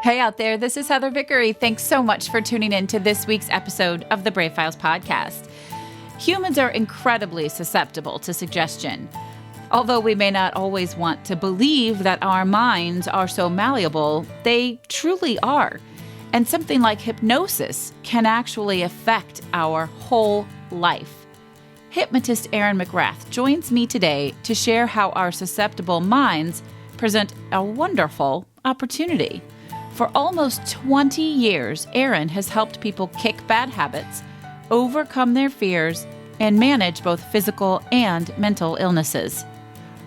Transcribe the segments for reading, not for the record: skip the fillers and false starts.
Hey out there, this is Heather Vickery. Thanks so much for tuning in to this week's episode of the Brave Files podcast. Humans are incredibly susceptible to suggestion. Although we may not always want to believe that our minds are so malleable, they truly are. And something like hypnosis can actually affect our whole life. Hypnotist Erin McRaith joins me today to share how our susceptible minds present a wonderful opportunity. For almost 20 years, Erin has helped people kick bad habits, overcome their fears, and manage both physical and mental illnesses.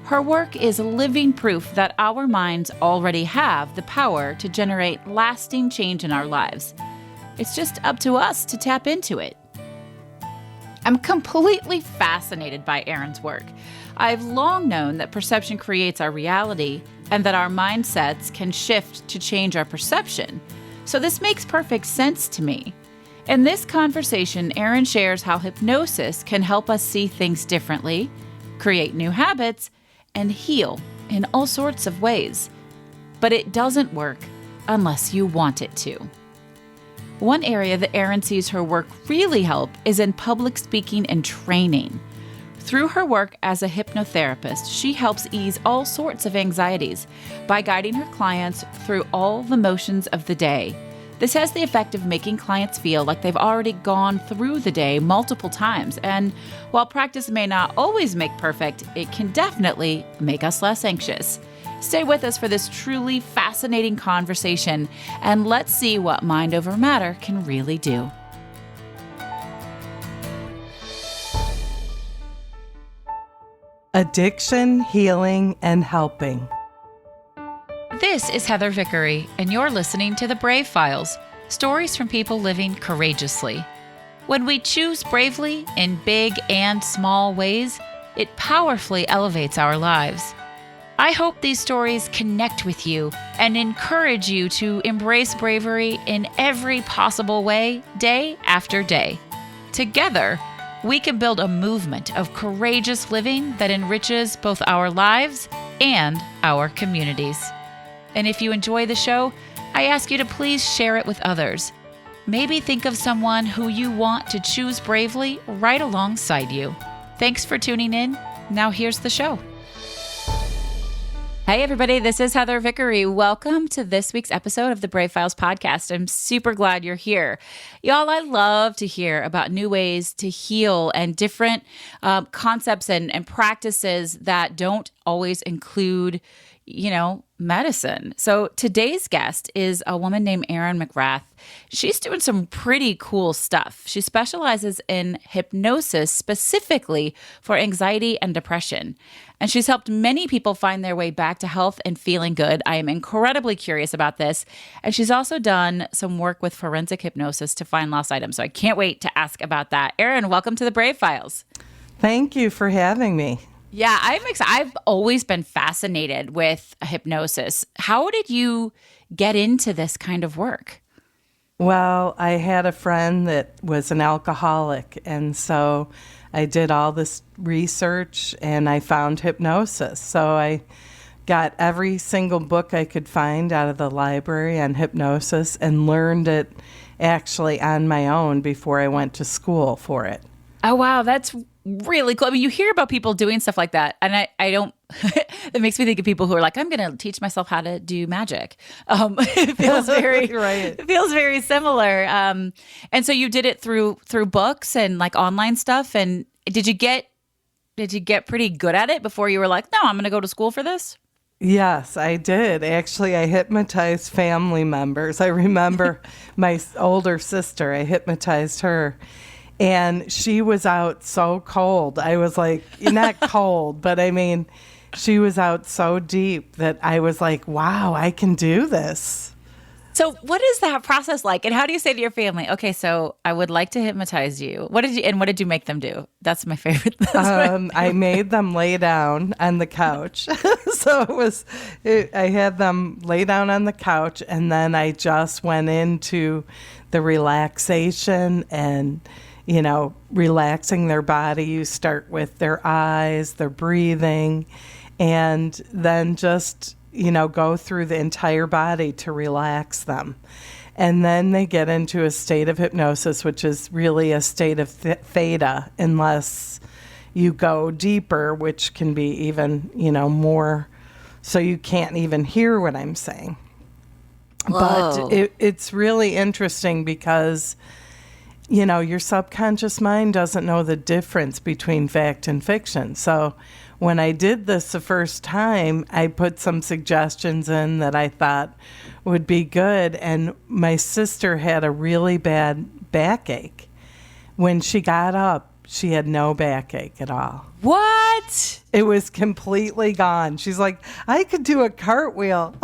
Her work is living proof that our minds already have the power to generate lasting change in our lives. It's just up to us to tap into it. I'm completely fascinated by Erin's work. I've long known that perception creates our reality and that our mindsets can shift to change our perception. So this makes perfect sense to me. In this conversation, Erin shares how hypnosis can help us see things differently, create new habits, and heal in all sorts of ways. But it doesn't work unless you want it to. One area that Erin sees her work really help is in public speaking and training. Through her work as a hypnotherapist, she helps ease all sorts of anxieties by guiding her clients through all the motions of the day. This has the effect of making clients feel like they've already gone through the day multiple times. And while practice may not always make perfect, it can definitely make us less anxious. Stay with us for this truly fascinating conversation, and let's see what mind over matter can really do. Addiction, healing, and helping. This is Heather Vickery, and you're listening to The Brave Files, stories from people living courageously. When we choose bravely in big and small ways, it powerfully elevates our lives. I hope these stories connect with you and encourage you to embrace bravery in every possible way, day after day. Together, we can build a movement of courageous living that enriches both our lives and our communities. And if you enjoy the show, I ask you to please share it with others. Maybe think of someone who you want to choose bravely right alongside you. Thanks for tuning in. Now here's the show. Hey everybody, this is Heather Vickery. Welcome to this week's episode of the Brave Files podcast. I'm super glad you're here. Y'all, I love to hear about new ways to heal and different concepts and practices that don't always include, medicine. So today's guest is a woman named Erin McRaith. She's doing some pretty cool stuff. She specializes in hypnosis specifically for anxiety and depression. And she's helped many people find their way back to health and feeling good. I am incredibly curious about this. And she's also done some work with forensic hypnosis to find lost items. So I can't wait to ask about that. Erin, welcome to the Brave Files. Thank you for having me. Yeah, I've always been fascinated with hypnosis. How did you get into this kind of work? Well, I had a friend that was an alcoholic, and so I did all this research and I found hypnosis. So I got every single book I could find out of the library on hypnosis and learned it actually on my own before I went to school for it. Oh, wow. That's really cool. I mean, you hear about people doing stuff like that, and I don't, it makes me think of people who are like, I'm going to teach myself how to do magic. It feels very, right. It feels very similar. And so you did it through books and like online stuff. And did you get pretty good at it before you were like, no, I'm going to go to school for this? Yes, I did. Actually, I hypnotized family members. I remember my older sister, I hypnotized her. And she was out so cold. I was like, not cold, but I mean, she was out so deep that I was like, wow, I can do this. So what is that process like? And how do you say to your family, okay, so I would like to hypnotize you. What did you make them do? That's my favorite. I made them lay down on the couch. So I had them lay down on the couch, and then I just went into the relaxation and relaxing their body. You start with their eyes, their breathing, and then just go through the entire body to relax them. And then they get into a state of hypnosis, which is really a state of theta, unless you go deeper, which can be even, more, so you can't even hear what I'm saying. Whoa. But it's really interesting because, your subconscious mind doesn't know the difference between fact and fiction. So when I did this the first time, I put some suggestions in that I thought would be good. And my sister had a really bad backache. When she got up, she had no backache at all. What? It was completely gone. She's like, I could do a cartwheel.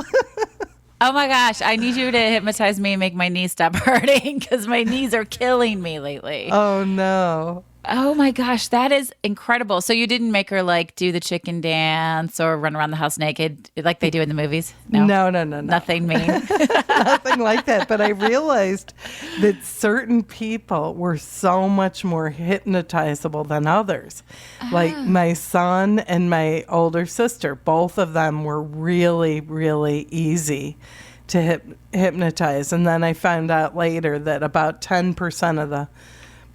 Oh my gosh, I need you to hypnotize me and make my knees stop hurting because my knees are killing me lately. Oh, no. Oh my gosh, that is incredible. So you didn't make her do the chicken dance or run around the house naked like they do in the movies? No. Nothing mean. Nothing like that. But I realized that certain people were so much more hypnotizable than others. Like my son and my older sister, both of them were really, really easy to hypnotize. And then I found out later that about 10% of the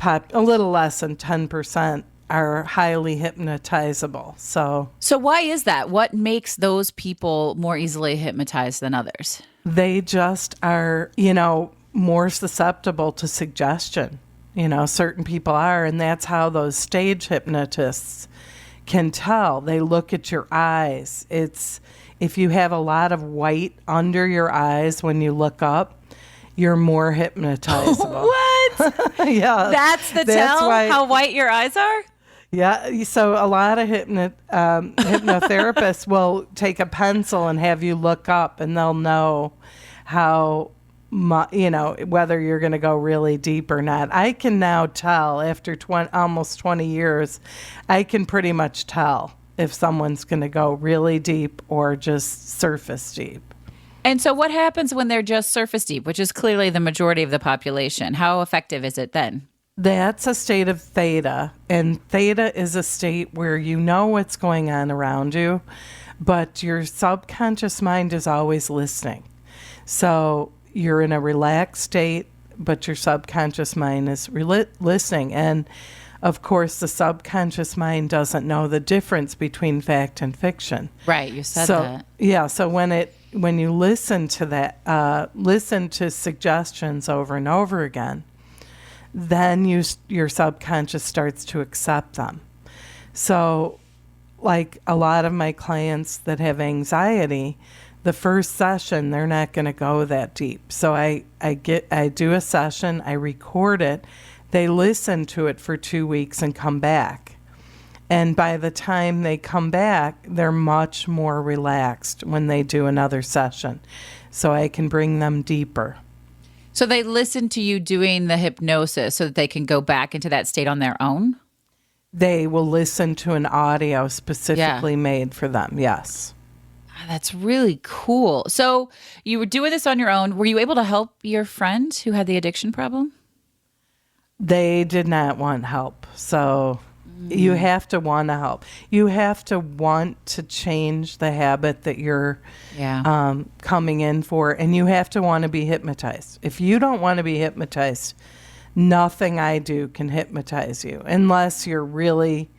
a little less than 10% are highly hypnotizable. So why is that? What makes those people more easily hypnotized than others? they just are, more susceptible to suggestion. Certain people are, and that's how those stage hypnotists can tell. They look at your eyes. It's if you have a lot of white under your eyes when you look up, you're more hypnotizable. What? Yeah. That's the tell? How white your eyes are? Yeah. So a lot of hypnotherapists will take a pencil and have you look up, and they'll know how, whether you're going to go really deep or not. I can now tell after almost 20 years, I can pretty much tell if someone's going to go really deep or just surface deep. And so what happens when they're just surface deep, which is clearly the majority of the population? How effective is it then? That's a state of theta, and theta is a state where you know what's going on around you, but your subconscious mind is always listening. So you're in a relaxed state, but your subconscious mind is listening. And of course, the subconscious mind doesn't know the difference between fact and fiction. Right, you said that. Yeah, so when you listen to that, listen to suggestions over and over again, then your subconscious starts to accept them. So like a lot of my clients that have anxiety, the first session, they're not going to go that deep. So I do a session, I record it, they listen to it for 2 weeks and come back. And by the time they come back, they're much more relaxed when they do another session. So I can bring them deeper. So they listen to you doing the hypnosis so that they can go back into that state on their own? They will listen to an audio specifically made for them, yes. That's really cool. So you were doing this on your own. Were you able to help your friend who had the addiction problem? They did not want help. So you have to want to help. You have to want to change the habit that you're coming in for, and you have to want to be hypnotized. If you don't want to be hypnotized, nothing I do can hypnotize you unless you're really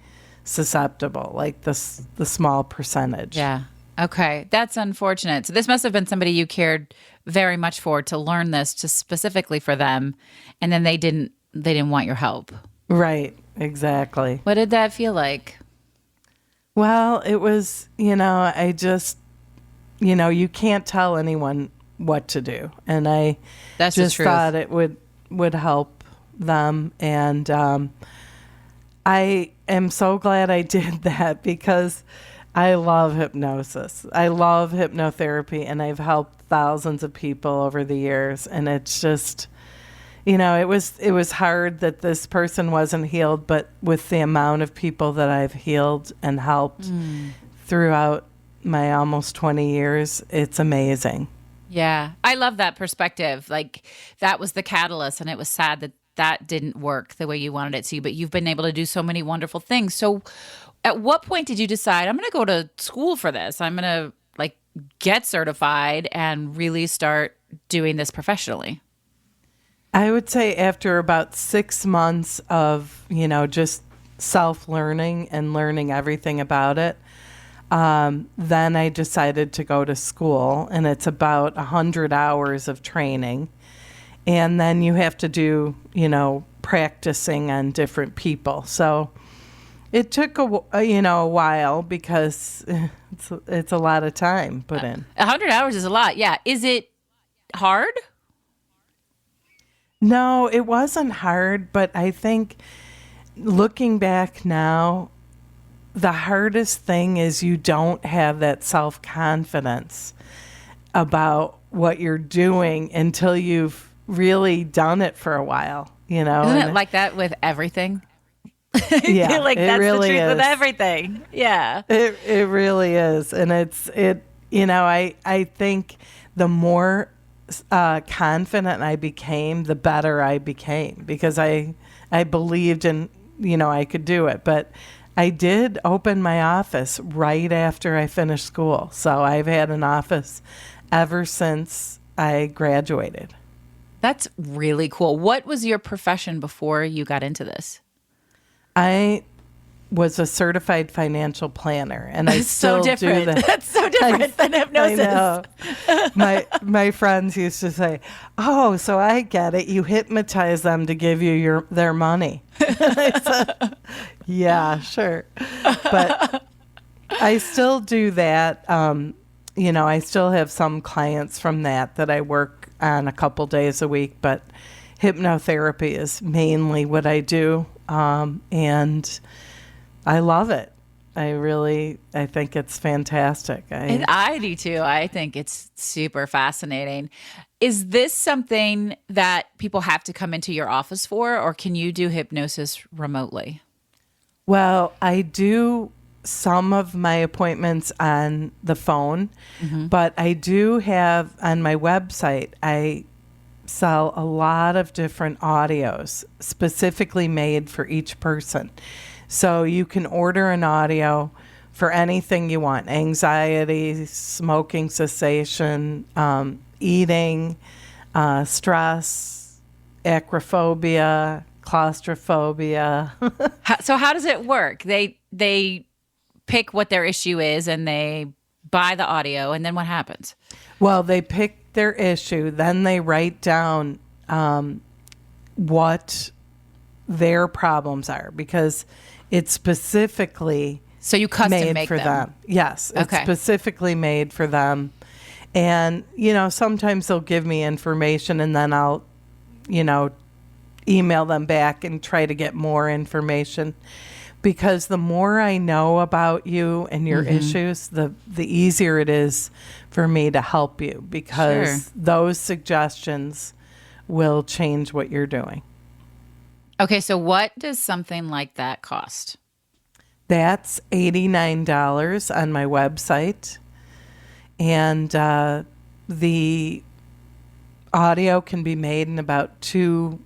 susceptible, like the small percentage. Yeah. Okay. That's unfortunate. So this must have been somebody you cared very much for to learn this just specifically for them, and then they didn't want your help. Right. Exactly. What did that feel like? Well, it was, I just, you can't tell anyone what to do. And I That's the just truth. thought it would help them. And I am so glad I did that because I love hypnosis. I love hypnotherapy, and I've helped thousands of people over the years. And it's just, it was hard that this person wasn't healed, but with the amount of people that I've healed and helped throughout my almost 20 years, it's amazing. Yeah. I love that perspective. Like that was the catalyst, and it was sad that didn't work the way you wanted it to, but you've been able to do so many wonderful things. So at what point did you decide, I'm going to go to school for this? I'm going to get certified and really start doing this professionally? I would say after about 6 months of, just self-learning and learning everything about it, then I decided to go to school, and it's about 100 hours of training. And then you have to do, practicing on different people. So it took a while because it's a lot of time put in. 100 hours is a lot. Yeah. Is it hard? No, it wasn't hard, but I think looking back now, the hardest thing is you don't have that self-confidence about what you're doing until you've really done it for a while, Isn't it like that with everything? Yeah, I feel like it that's really the truth is. with everything. Yeah. It really is. And I think the more confident I became, the better I became, because I believed in, I could do it. But I did open my office right after I finished school. So I've had an office ever since I graduated. That's really cool. What was your profession before you got into this? I was a certified financial planner, and I still so different. do that. That's so different than hypnosis. I know. My friends used to say, "Oh, so I get it. You hypnotize them to give you their money." I said, "Yeah, sure," but I still do that. I still have some clients from that I work on a couple days a week, but hypnotherapy is mainly what I do, and I love it. I think it's fantastic. And I do too. I think it's super fascinating. Is this something that people have to come into your office for, or can you do hypnosis remotely? Well, I do some of my appointments on the phone, but I do have on my website, I sell a lot of different audios specifically made for each person. So you can order an audio for anything you want: anxiety, smoking cessation, eating, stress, acrophobia, claustrophobia. So how does it work? They pick what their issue is and they buy the audio, and then what happens? Well, they pick their issue, then they write down what their problems are, because it's specifically So you custom made make for them. Yes, it's Okay. specifically made for them. And, sometimes they'll give me information, and then I'll, email them back and try to get more information. Because the more I know about you and your issues, the easier it is for me to help you, because those suggestions will change what you're doing. Okay, so what does something like that cost? That's $89 on my website. And the audio can be made in about two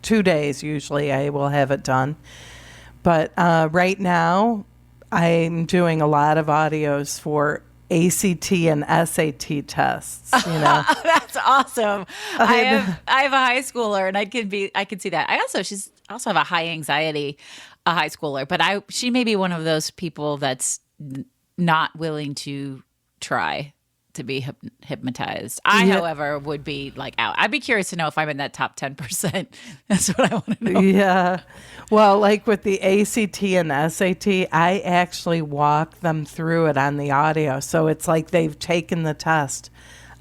days. Usually I will have it done. But right now I'm doing a lot of audios for ACT and SAT tests. That's awesome. I have a high schooler, and I could see that. She's also have a high anxiety, a high schooler, but she may be one of those people that's not willing to try to be hypnotized. However, would be like out. I'd be curious to know if I'm in that top 10%. That's what I want to know. Yeah. Well, like with the ACT and SAT, I actually walk them through it on the audio. So it's like they've taken the test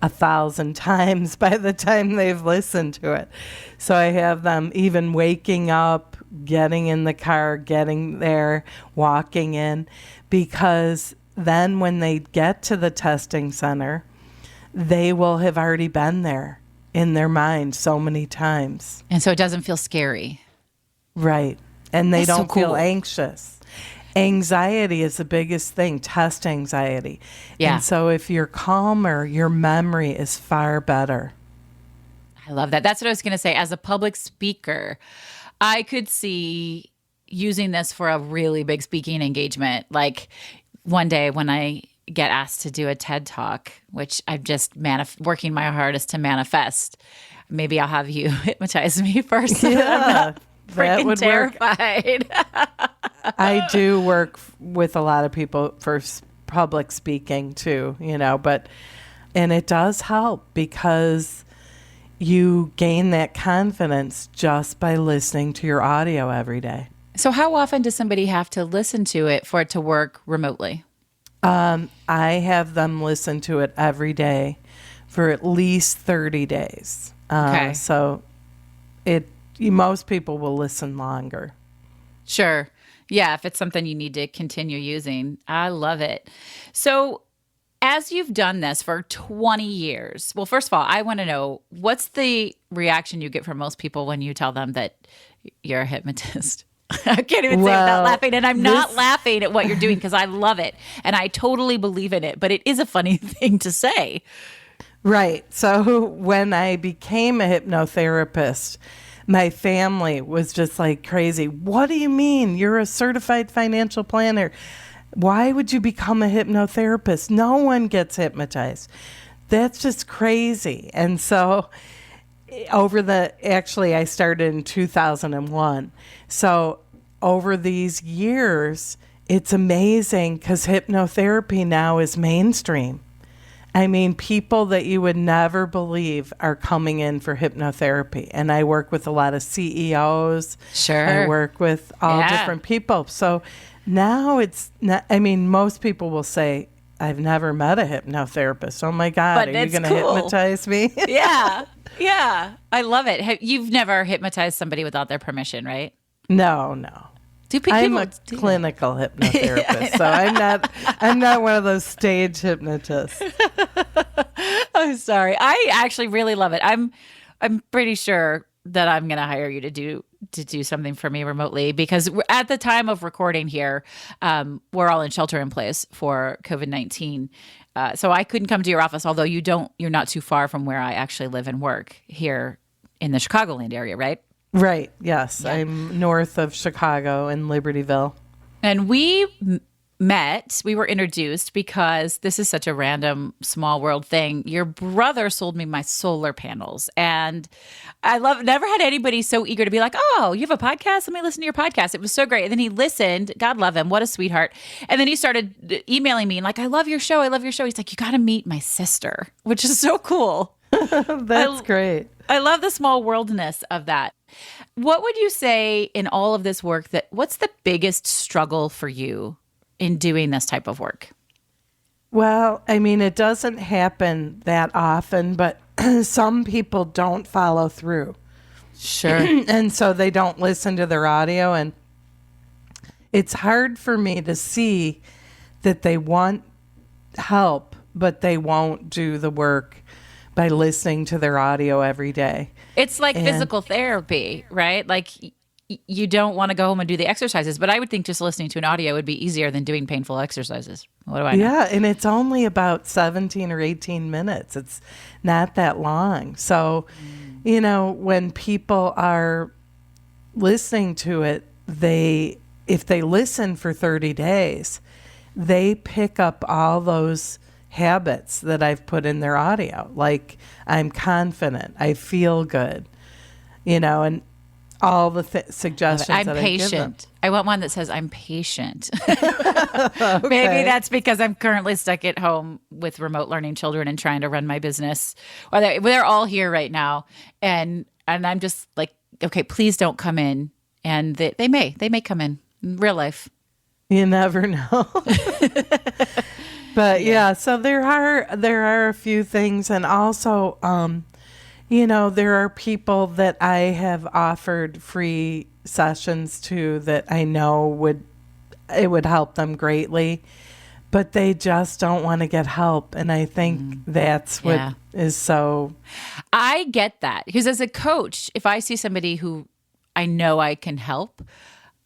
1,000 times by the time they've listened to it. So I have them even waking up, getting in the car, getting there, walking in, because then when they get to the testing center, they will have already been there in their mind so many times. And so it doesn't feel scary. Right. And they That's so don't feel cool. anxious. Anxiety is the biggest thing, test anxiety. Yeah. And so if you're calmer, your memory is far better. I love that. That's what I was going to say. As a public speaker, I could see using this for a really big speaking engagement. Like one day when I get asked to do a TED Talk, which I'm just working my hardest to manifest. Maybe I'll have you hypnotize me first. So that I'm not freaking terrified. I do work with a lot of people for public speaking too, and it does help because you gain that confidence just by listening to your audio every day. So how often does somebody have to listen to it for it to work remotely? I have them listen to it every day for at least 30 days. Okay. So most people will listen longer. Sure. Yeah, if it's something you need to continue using. I love it. So as you've done this for 20 years, well, first of all, I want to know, what's the reaction you get from most people when you tell them that you're a hypnotist? I can't even say it without laughing. And I'm not laughing at what you're doing because I love it. And I totally believe in it. But it is a funny thing to say. Right. So when I became a hypnotherapist, my family was just like crazy. What do you mean? You're a certified financial planner. Why would you become a hypnotherapist? No one gets hypnotized. That's just crazy. And so I started in 2001. So over these years, it's amazing because hypnotherapy now is mainstream. I mean, people that you would never believe are coming in for hypnotherapy. And I work with a lot of CEOs. Sure. I work with all different people. So now it's not, most people will say, I've never met a hypnotherapist. Oh my God, are you going to hypnotize me? Yeah. Yeah. I love it. You've never hypnotized somebody without their permission, right? No. I'm a clinical hypnotherapist, so I'm not one of those stage hypnotists. I'm sorry. I actually really love it. I'm pretty sure that I'm going to hire you to do something for me remotely because at the time of recording here, we're all in shelter in place for COVID-19. So I couldn't come to your office, although you're not too far from where I actually live and work here in the Chicagoland area, right? Right. Yes. Yeah. I'm north of Chicago in Libertyville. And we were introduced because this is such a random small world thing. Your brother sold me my solar panels and never had anybody so eager to be like, oh, you have a podcast? Let me listen to your podcast. It was so great. And then he listened, God love him. What a sweetheart. And then he started emailing me like, I love your show. I love your show. He's like, you got to meet my sister, which is so cool. That's great. I love the small worldness of that. What would you say in all of this work what's the biggest struggle for you in doing this type of work? Well, it doesn't happen that often, but some people don't follow through. Sure. And so they don't listen to their audio. And it's hard for me to see that they want help, but they won't do the work by listening to their audio every day. It's like physical therapy, right? Like you don't want to go home and do the exercises, but I would think just listening to an audio would be easier than doing painful exercises. What do I know? Yeah, and it's only about 17 or 18 minutes. It's not that long. So, when people are listening to it, if they listen for 30 days, they pick up all those habits that I've put in their audio. Like, I'm confident, I feel good, and all the suggestions I'm that patient. I give them. I want one that says I'm patient. Okay. Maybe that's because I'm currently stuck at home with remote learning children and trying to run my business. Or they're all here right now. And I'm just like, okay, please don't come in. And they may come in real life. You never know. But yeah, so there are a few things. And also, there are people that I have offered free sessions to that I know would help them greatly, but they just don't want to get help. And I think that's what is so. I get that because as a coach, if I see somebody who I know I can help,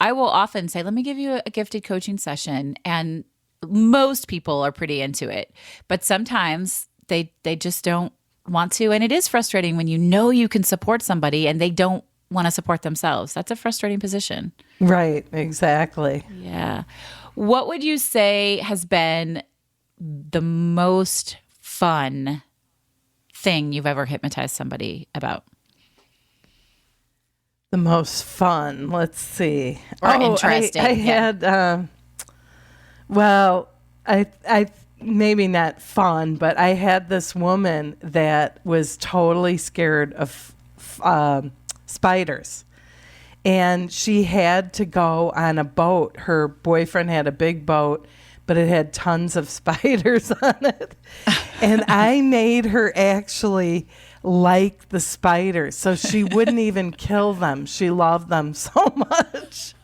I will often say, let me give you a gifted coaching session. And most people are pretty into it, but sometimes they just don't want to. And it is frustrating when you can support somebody and they don't want to support themselves. That's a frustrating position. Right, exactly. Yeah. What would you say has been the most fun thing you've ever hypnotized somebody about? The most fun, let's see. Or interesting. I had, well, I maybe not fun, but I had this woman that was totally scared of spiders. And she had to go on a boat. Her boyfriend had a big boat, but it had tons of spiders on it. And I made her actually like the spiders. So she wouldn't even kill them. She loved them so much.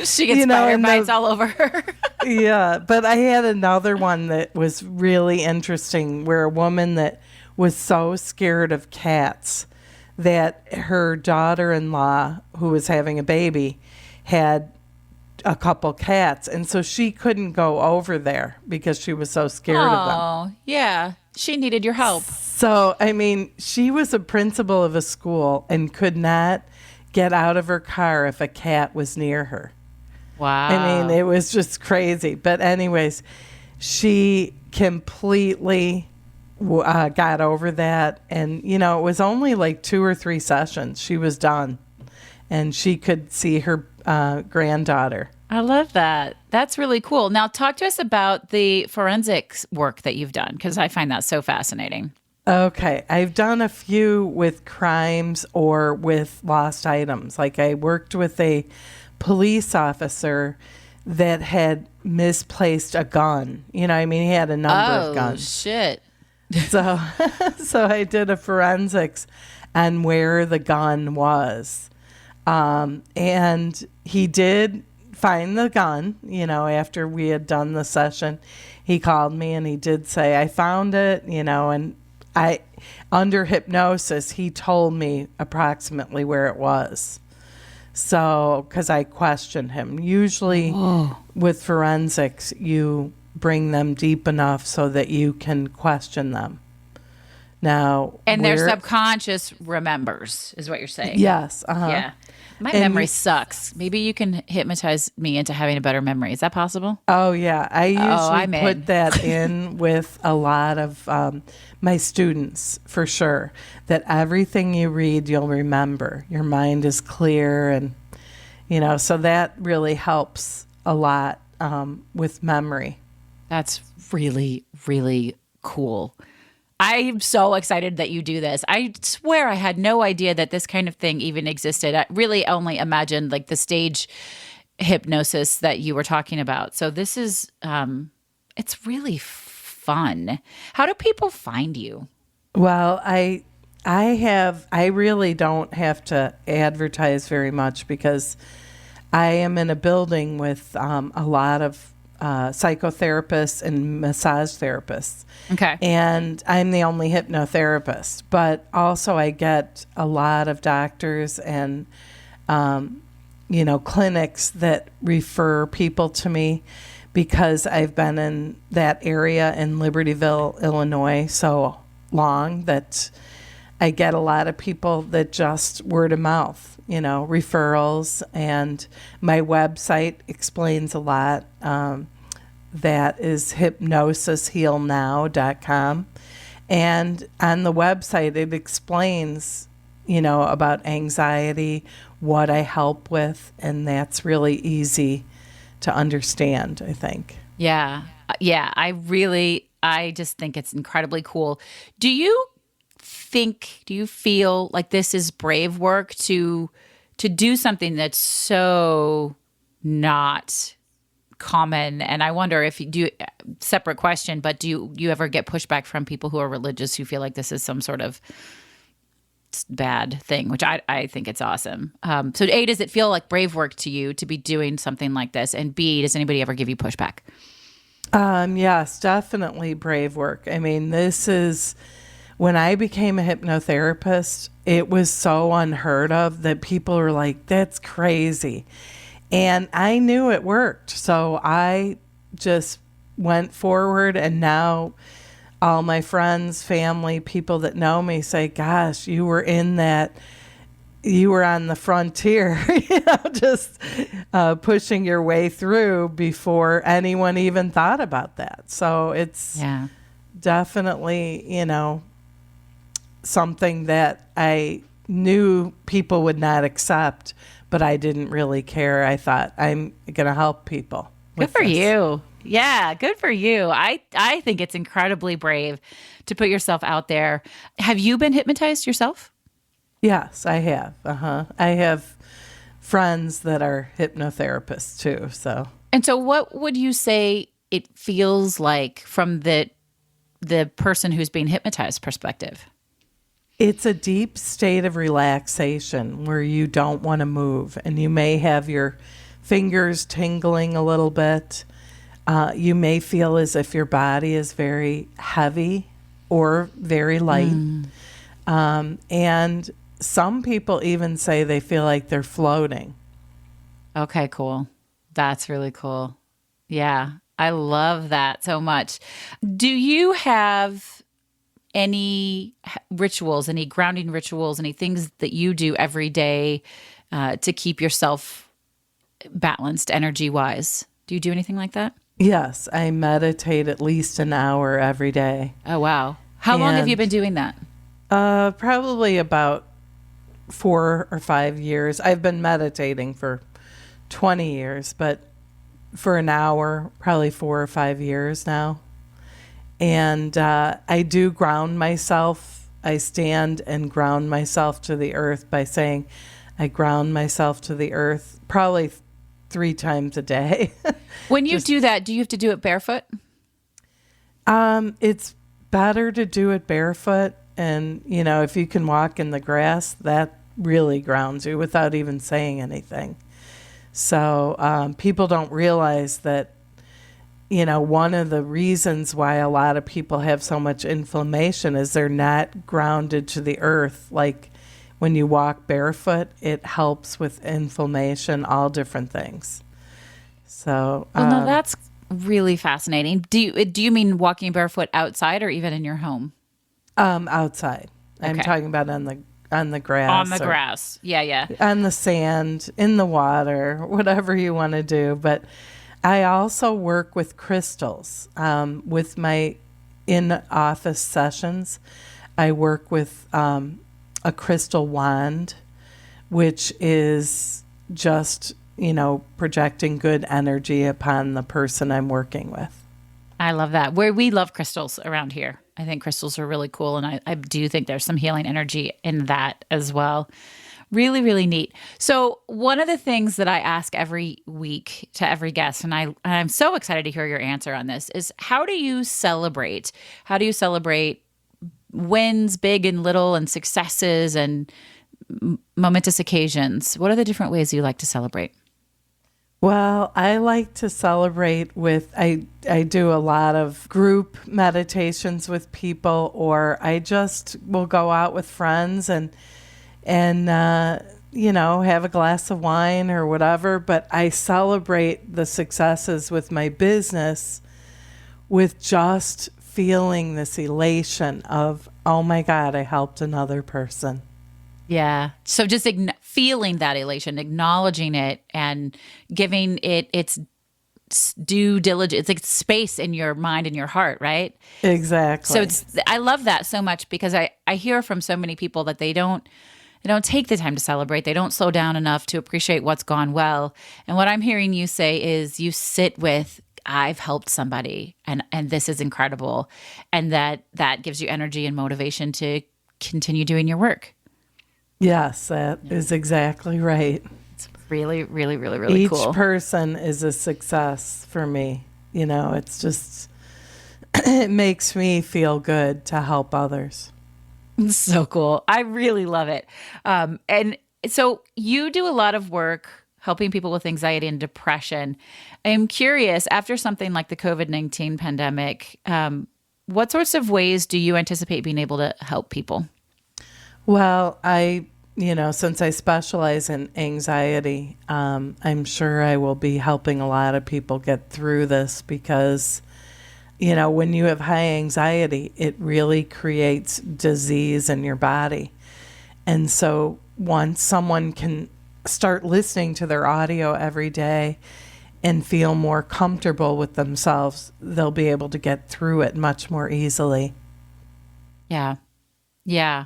She gets spider bites all over her. Yeah. But I had another one that was really interesting where a woman that was so scared of cats that her daughter-in-law, who was having a baby, had a couple cats. And so she couldn't go over there because she was so scared of them. Oh, yeah. She needed your help. So, I mean, she was a principal of a school and could not get out of her car if a cat was near her. Wow. I mean, it was just crazy. But anyways, she completely got over that. And, you know, it was only like 2 or 3 sessions. She was done. And she could see her granddaughter. I love that. That's really cool. Now, talk to us about the forensics work that you've done, because I find that so fascinating. Okay. I've done a few with crimes or with lost items. Like I worked with a police officer that had misplaced a gun. You know, I mean, he had a number of guns. Oh, shit. So I did a forensics on where the gun was. And he did find the gun, you know, after we had done the session. He called me and he did say, I found it, you know, and under hypnosis, he told me approximately where it was. So, because I questioned him. Usually with forensics, you bring them deep enough so that you can question them. Now, and their subconscious remembers, is what you're saying. Yes. Yeah. My memory sucks. Maybe you can hypnotize me into having a better memory. Is that possible? Oh, yeah. I usually put that in with a lot of my students, for sure, that everything you read, you'll remember. Your mind is clear. And, you know, so that really helps a lot with memory. That's really, really cool. I'm so excited that you do this. I swear I had no idea that this kind of thing even existed. I really only imagined like the stage hypnosis that you were talking about. So this is, it's really fun. How do people find you? Well, I really don't have to advertise very much because I am in a building with a lot of psychotherapists and massage therapists. Okay. And I'm the only hypnotherapist, but also I get a lot of doctors and, you know, clinics that refer people to me because I've been in that area in Libertyville, Illinois so long that I get a lot of people that just word of mouth, you know, referrals. And my website explains a lot. That is hypnosishealnow.com. And on the website, it explains, you know, about anxiety, what I help with. And that's really easy to understand, I think. Yeah. Yeah. I just think it's incredibly cool. Do you feel like this is brave work to do something that's so not common? And I wonder if you do, separate question, but do you ever get pushback from people who are religious who feel like this is some sort of bad thing, which I think it's awesome. So A, does it feel like brave work to you to be doing something like this? And B, does anybody ever give you pushback? Yes, definitely brave work. I mean, this is, when I became a hypnotherapist, it was so unheard of that people were like, that's crazy. And I knew it worked. So I just went forward, and now all my friends, family, people that know me say, gosh, you were in that you were on the frontier, just pushing your way through before anyone even thought about that. So it's definitely, something that I knew people would not accept, but I didn't really care. I thought, I'm going to help people. Good for you. Yeah, good for you. I think it's incredibly brave to put yourself out there. Have you been hypnotized yourself? Yes, I have. I have friends that are hypnotherapists too. And so what would you say it feels like from the person who's being hypnotized perspective? It's a deep state of relaxation where you don't want to move, and you may have your fingers tingling a little bit. You may feel as if your body is very heavy or very light. And some people even say they feel like they're floating. Okay, cool. That's really cool. Yeah, I love that so much. Do you have any rituals, any grounding rituals, any things that you do every day to keep yourself balanced energy-wise? Do you do anything like that? Yes, I meditate at least an hour every day. Oh, wow. How long have you been doing that? Probably about 4 or 5 years. I've been meditating for 20 years, but for an hour, probably 4 or 5 years now. And I do ground myself. I stand and ground myself to the earth by saying, I ground myself to the earth probably 3 times a day. When you do that, do you have to do it barefoot? It's better to do it barefoot. And, if you can walk in the grass, that really grounds you without even saying anything. So people don't realize that, one of the reasons why a lot of people have so much inflammation is they're not grounded to the earth. Like when you walk barefoot, it helps with inflammation, all different things. So, no, that's really fascinating. Do you mean walking barefoot outside or even in your home? Outside. Okay. I'm talking about on the grass. On the grass. Yeah. On the sand, in the water, whatever you want to do. But I also work with crystals. With my in-office sessions, I work with a crystal wand, which is just, projecting good energy upon the person I'm working with. I love that. We love crystals around here. I think crystals are really cool, and I do think there's some healing energy in that as well. Really, really neat. So one of the things that I ask every week to every guest, and I'm so excited to hear your answer on this, is how do you celebrate? How do you celebrate wins, big and little, and successes and momentous occasions? What are the different ways you like to celebrate? Well, I like to celebrate with, I do a lot of group meditations with people, or I just will go out with friends and have a glass of wine or whatever. But I celebrate the successes with my business with just feeling this elation of, oh my God, I helped another person. Yeah. So just feeling that elation, acknowledging it and giving it its due diligence. It's like space in your mind and your heart, right? Exactly. So I love that so much because I hear from so many people that they don't take the time to celebrate. They don't slow down enough to appreciate what's gone well. And what I'm hearing you say is you sit with, I've helped somebody and this is incredible. And that gives you energy and motivation to continue doing your work. Yes, that is exactly right. It's really, really, really, really cool. Each person is a success for me. It's just, it makes me feel good to help others. So cool. I really love it. And so you do a lot of work helping people with anxiety and depression. I'm curious, after something like the COVID-19 pandemic, what sorts of ways do you anticipate being able to help people? Well, since I specialize in anxiety, I'm sure I will be helping a lot of people get through this because, when you have high anxiety, it really creates disease in your body. And so once someone can start listening to their audio every day and feel more comfortable with themselves, they'll be able to get through it much more easily. Yeah. Yeah.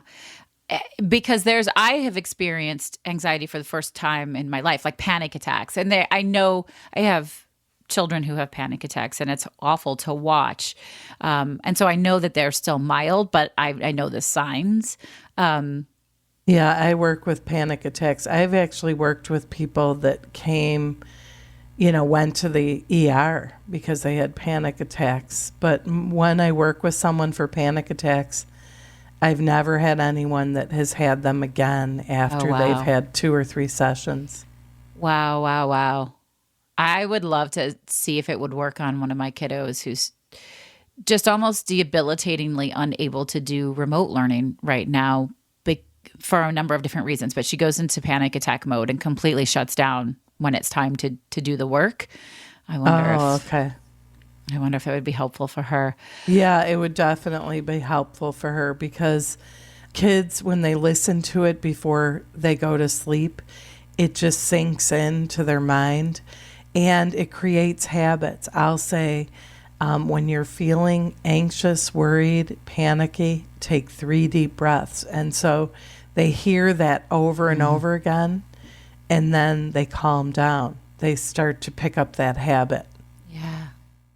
Because I have experienced anxiety for the first time in my life, like panic attacks. And I know I have children who have panic attacks, and it's awful to watch. And so I know that they're still mild, but I know the signs. Yeah, I work with panic attacks. I've actually worked with people that went to the ER because they had panic attacks. But when I work with someone for panic attacks, I've never had anyone that has had them again after they've had 2 or 3 sessions. Wow, wow, wow. I would love to see if it would work on one of my kiddos who's just almost debilitatingly unable to do remote learning right now for a number of different reasons. But she goes into panic attack mode and completely shuts down when it's time to do the work. I wonder if it would be helpful for her. Yeah, it would definitely be helpful for her because kids, when they listen to it before they go to sleep, it just sinks into their mind and it creates habits. I'll say, when you're feeling anxious, worried, panicky, take 3 deep breaths. And so they hear that over and over again, and then they calm down. They start to pick up that habit. Yeah.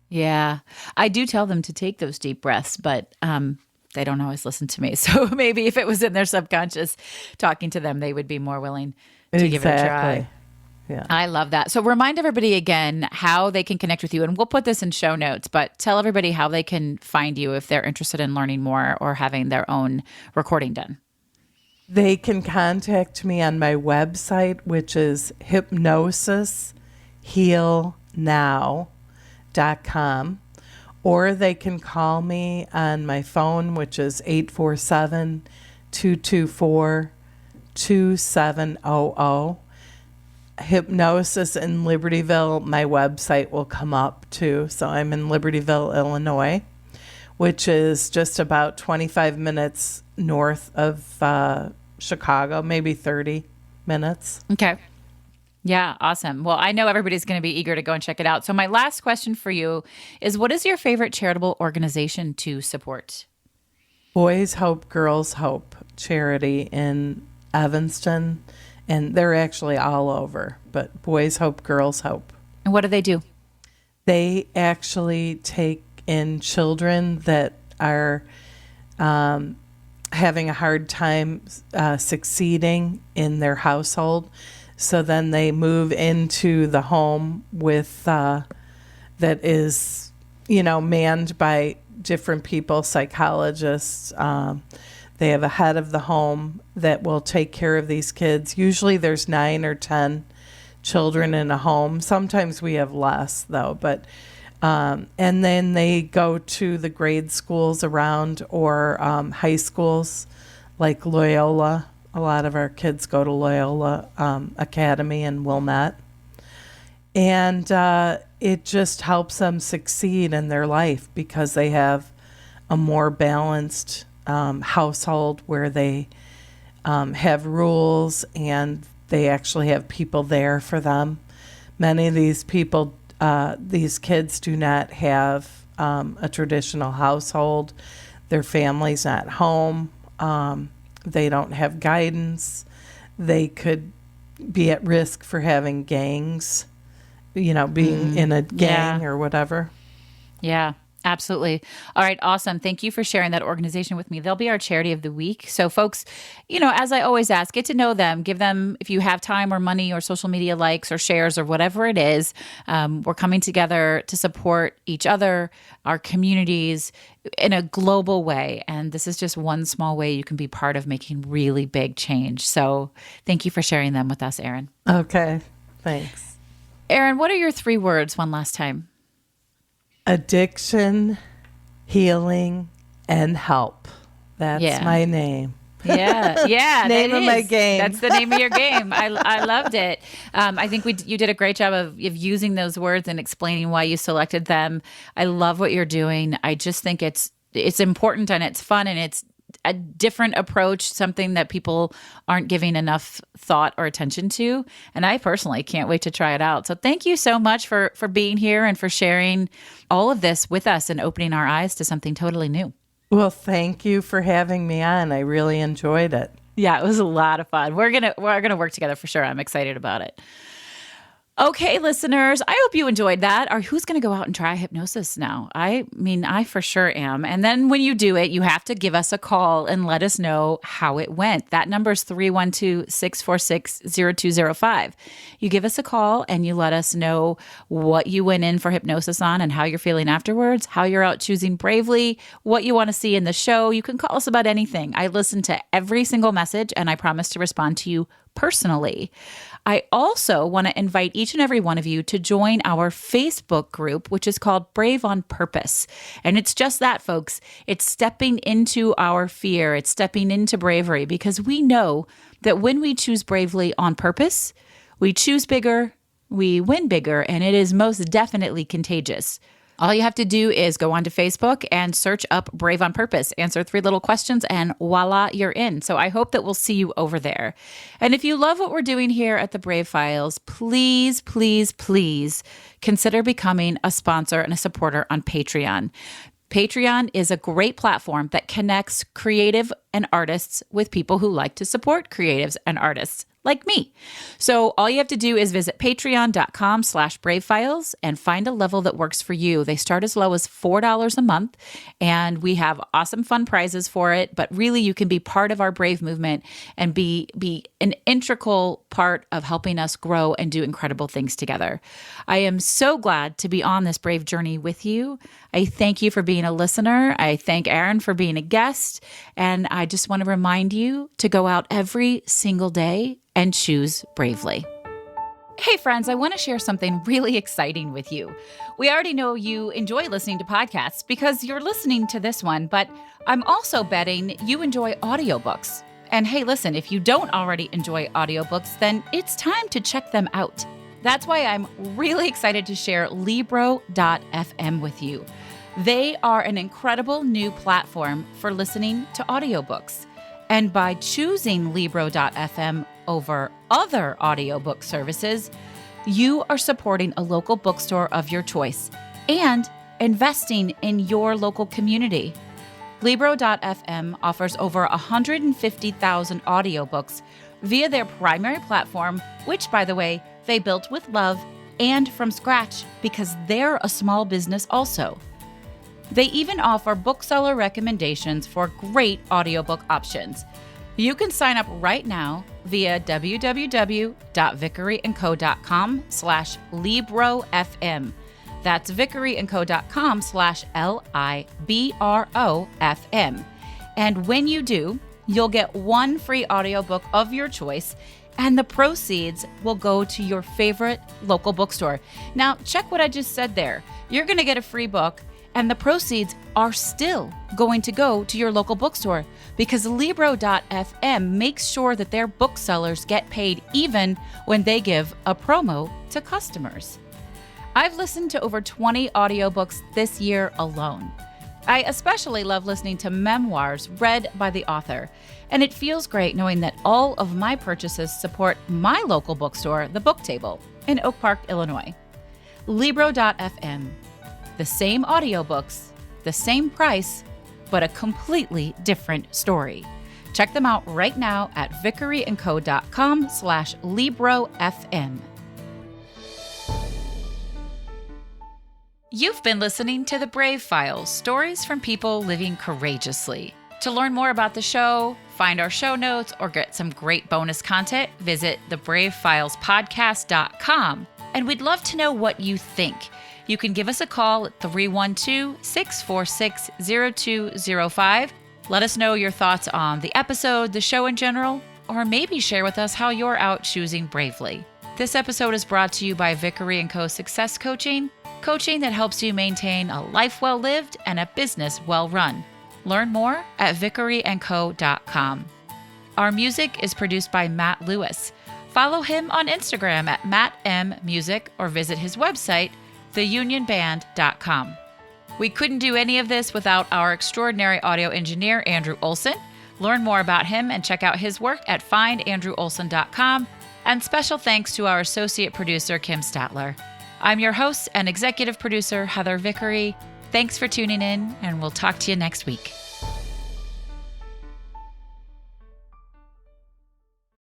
Yeah. I do tell them to take those deep breaths, but they don't always listen to me. So maybe if it was in their subconscious talking to them, they would be more willing to give it a try. Yeah. I love that. So remind everybody again how they can connect with you. And we'll put this in show notes, but tell everybody how they can find you if they're interested in learning more or having their own recording done. They can contact me on my website, which is hypnosishealnow.com, or they can call me on my phone, which is 847-224-2700. Hypnosis in Libertyville, my website will come up too. So I'm in Libertyville, Illinois, which is just about 25 minutes north of Chicago, maybe 30 minutes. Okay. Yeah, awesome. Well, I know everybody's going to be eager to go and check it out. So my last question for you is, what is your favorite charitable organization to support? Boys Hope, Girls Hope charity in Evanston. And they're actually all over, but Boys Hope, Girls Hope. And what do they do? They actually take in children that are having a hard time succeeding in their household. So then they move into the home with that is, manned by different people, psychologists. They have a head of the home that will take care of these kids. Usually there's 9 or 10 children in a home. Sometimes we have less, though. But and then they go to the grade schools around or high schools like Loyola. A lot of our kids go to Loyola Academy in Wilmette. And it just helps them succeed in their life because they have a more balanced household where they have rules and they actually have people there for them. Many of these people, these kids do not have a traditional household. Their family's not home. They don't have guidance. They could be at risk for having gangs, being in a gang or whatever. Yeah. Absolutely. All right. Awesome. Thank you for sharing that organization with me. They'll be our charity of the week. So folks, as I always ask, get to know them, give them, if you have time or money or social media likes or shares or whatever it is, we're coming together to support each other, our communities in a global way. And this is just one small way you can be part of making really big change. So thank you for sharing them with us, Erin. Okay. Thanks. Erin, what are your 3 words one last time? Addiction, healing, and help. That's my name. Yeah. Name of my game. That's the name of your game. I loved it. I think you did a great job of using those words and explaining why you selected them. I love what you're doing. I just think it's important and it's fun and it's a different approach, something that people aren't giving enough thought or attention to. And I personally can't wait to try it out. So thank you so much for being here and for sharing all of this with us and opening our eyes to something totally new. Well, thank you for having me on. I really enjoyed it. Yeah, it was a lot of fun. We're gonna work together for sure. I'm excited about it. Okay, listeners, I hope you enjoyed that. Or who's going to go out and try hypnosis now? I mean, I for sure am. And then when you do it, you have to give us a call and let us know how it went. That number is 312-646-0205. You give us a call and you let us know what you went in for hypnosis on and how you're feeling afterwards, how you're out choosing bravely, what you want to see in the show. You can call us about anything. I listen to every single message and I promise to respond to you personally. I also want to invite each and every one of you to join our Facebook group, which is called Brave on Purpose. And it's just that, folks. It's stepping into our fear. It's stepping into bravery because we know that when we choose bravely on purpose, we choose bigger, we win bigger, and it is most definitely contagious. All you have to do is go onto Facebook and search up Brave on Purpose, answer 3 little questions, and voila, you're in. So I hope that we'll see you over there. And if you love what we're doing here at the Brave Files, please, please, please consider becoming a sponsor and a supporter on Patreon. Patreon is a great platform that connects creative and artists with people who like to support creatives and artists like me. So all you have to do is visit patreon.com/bravefiles and find a level that works for you. They start as low as $4 a month, and we have awesome fun prizes for it. But really, you can be part of our Brave movement and be an integral part of helping us grow and do incredible things together. I am so glad to be on this Brave journey with you. I thank you for being a listener. I thank Erin for being a guest. And I just want to remind you to go out every single day and choose bravely. Hey friends, I want to share something really exciting with you. We already know you enjoy listening to podcasts because you're listening to this one, but I'm also betting you enjoy audiobooks. And hey, listen, if you don't already enjoy audiobooks, then it's time to check them out. That's why I'm really excited to share Libro.fm with you. They are an incredible new platform for listening to audiobooks. And by choosing Libro.fm over other audiobook services, you are supporting a local bookstore of your choice and investing in your local community. Libro.fm offers over 150,000 audiobooks via their primary platform, which, by the way, they built with love and from scratch because they're a small business also. They even offer bookseller recommendations for great audiobook options. You can sign up right now via www.vickeryandco.com/LibroFM. That's vickeryandco.com/LIBROFM. And when you do, you'll get 1 free audiobook of your choice, and the proceeds will go to your favorite local bookstore. Now, check what I just said there. You're going to get a free book, and the proceeds are still going to go to your local bookstore because Libro.fm makes sure that their booksellers get paid even when they give a promo to customers. I've listened to over 20 audiobooks this year alone. I especially love listening to memoirs read by the author, and it feels great knowing that all of my purchases support my local bookstore, The Book Table, in Oak Park, Illinois. Libro.fm. The same audiobooks, the same price, but a completely different story. Check them out right now at vickeryandco.com/LibroFM. You've been listening to The Brave Files, stories from people living courageously. To learn more about the show, find our show notes, or get some great bonus content, visit thebravefilespodcast.com. And we'd love to know what you think. You can give us a call at 312-646-0205. Let us know your thoughts on the episode, the show in general, or maybe share with us how you're out choosing bravely. This episode is brought to you by Vickery & Co. Success Coaching, coaching that helps you maintain a life well lived and a business well run. Learn more at vickeryandco.com. Our music is produced by Matt Lewis. Follow him on Instagram at MattMMusic or visit his website, theunionband.com. We couldn't do any of this without our extraordinary audio engineer, Andrew Olson. Learn more about him and check out his work at findandrewolson.com. And special thanks to our associate producer, Kim Statler. I'm your host and executive producer, Heather Vickery. Thanks for tuning in, and we'll talk to you next week.